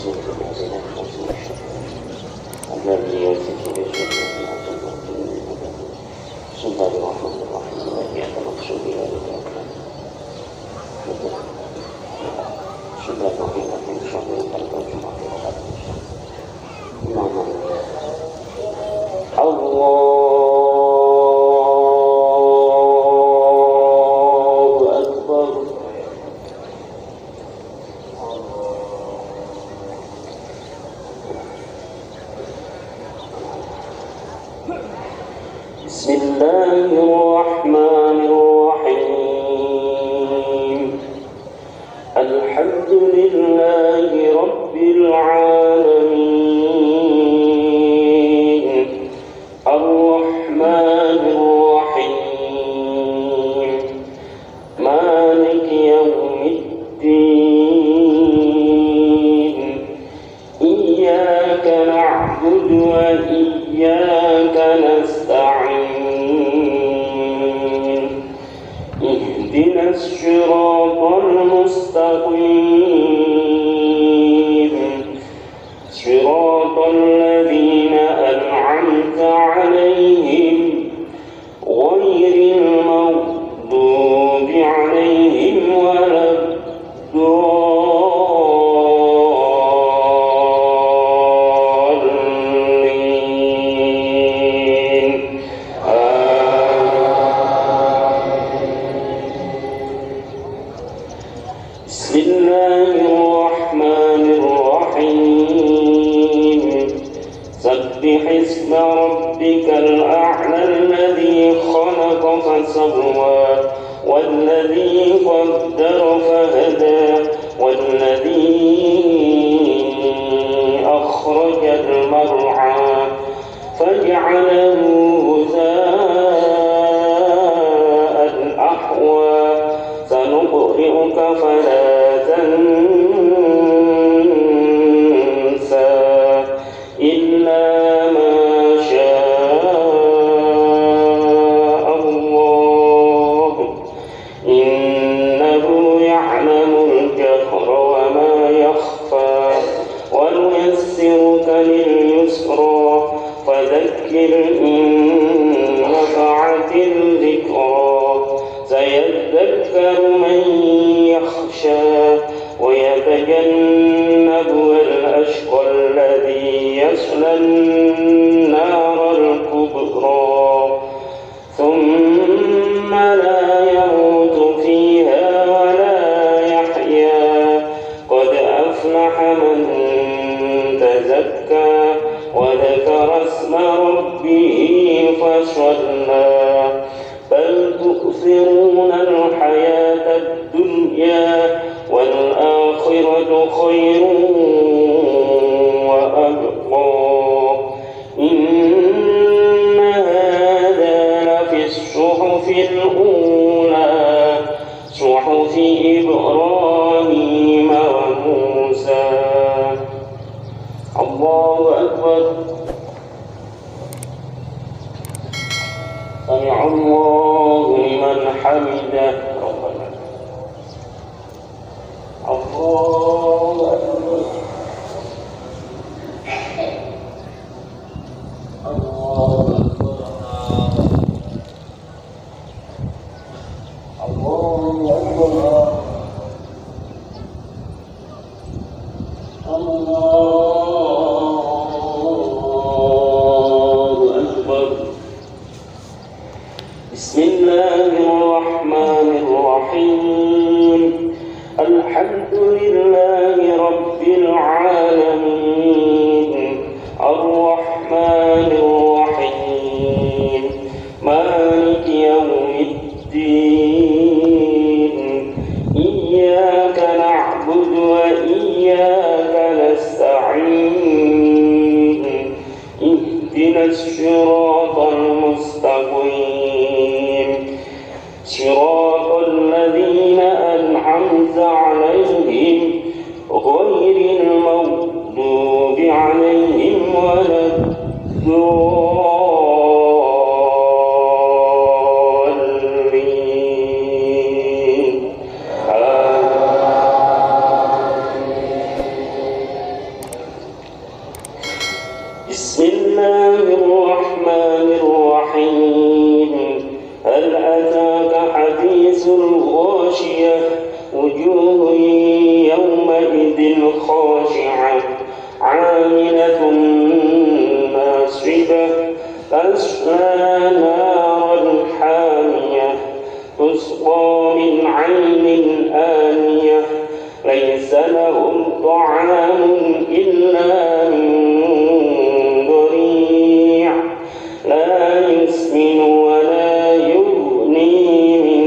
الذي يمسك بشر بسم الله الرحمن الرحيم الذي يتمقصد بها بسم الله الرحمن الرحيم شر القلب والجمعة الله أكبر. بسم الله الرحمن الرحيم الحمد لله رب العالمين الرحمن الرحيم مالك يوم الدين إياك نعبد وإياك نستعين اهدنا الصراط المستقيم صراط الذين أنعمت عليهم غير المغضوب عليهم ولا الضالين بسم الله الرحمن الرحيم سبح اسم ربك الأعلى الذي خلق فسوى والذي قدر فهدى والذي أخرج المرعى فجعله غثاء أحوى سنقرئك فلا تنسى إلا ما شاء الله إنه يعلم الجهر وما يخفى ونيسرك لليسرى فذكر إن نفعت الذكرى سيذكر من يخشى ويتجنبها الأشقى الذي يصلى النار الكبرى ثم لا يموت فيها ولا يحيا قد أفلح من تزكى وذكر اسم ربه فصلى بل تؤثرون الحياة الدنيا والآخرة خير وأبقى إن هذا لفي الصحف الأولى صحف إبراهيم وموسى. الله أكبر. سمع الله لمن حمده ربنا. الله أكبر. الله أكبر. الله أكبر. الله أكبر. بسم الله الرحمن الرحيم الحمد لله الشمس الغاشية وجوه يومئذ خاشعة عاملة ناصبة تصلى نارا حامية تسقى من عين آنية ليس لهم طعام إلا من ضريع لا يسمن ولا يغني من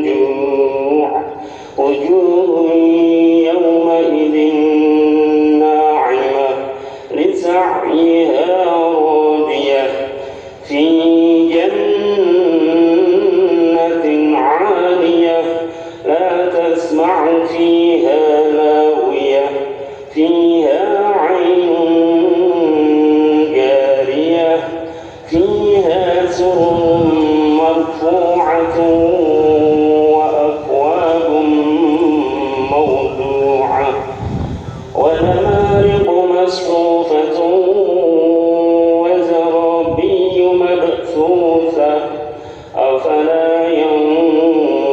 جوع وجوه يومئذ ناعمة لسعيها راضية في جنة عالية لا تسمع فيها لاغية فيها عين جارية فيها سرر مرفوعة وأكواب موضوعة ونمارق مصفوفة وزرابي مبثوثة أفلا ينظرون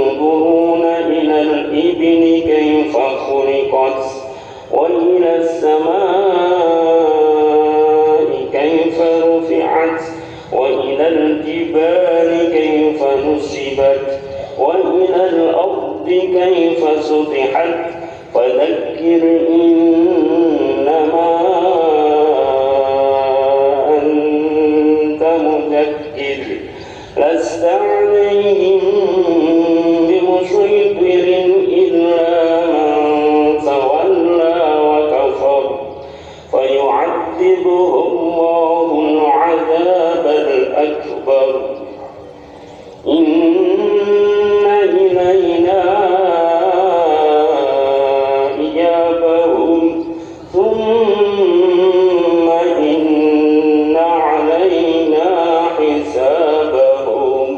إلى الإبل كيف خلقت وإلى السماء كيف رفعت وإلى الجبال كيف نصبت وإلى الأرض كيف سطحت فذكر إنما أنت مذكر لست عليهم بمسيطر إلا من تولى وكفر فيعذبه الله العذاب الأكبر إن إلينا إيابهم ثم إن علينا حسابهم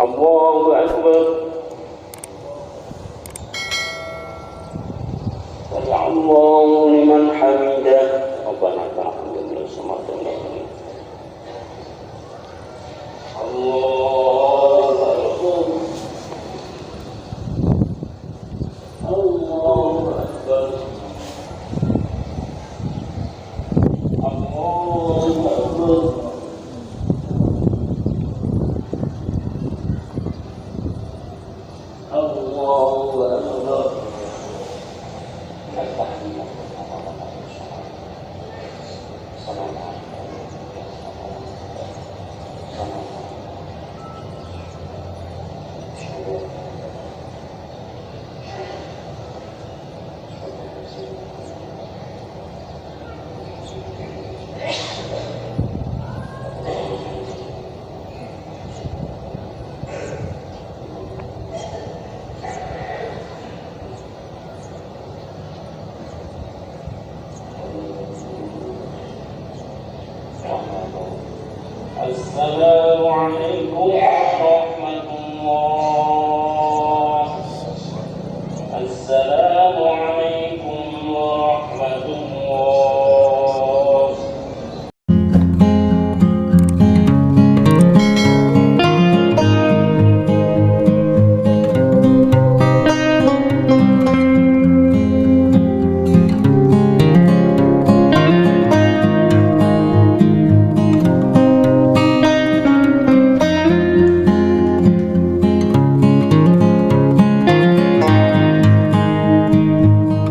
الله أكبر سمع الله لمن حمده ربنا تعالى من السماء الله أكبر الله أكبر الله أكبر الله أكبر السلام عليكم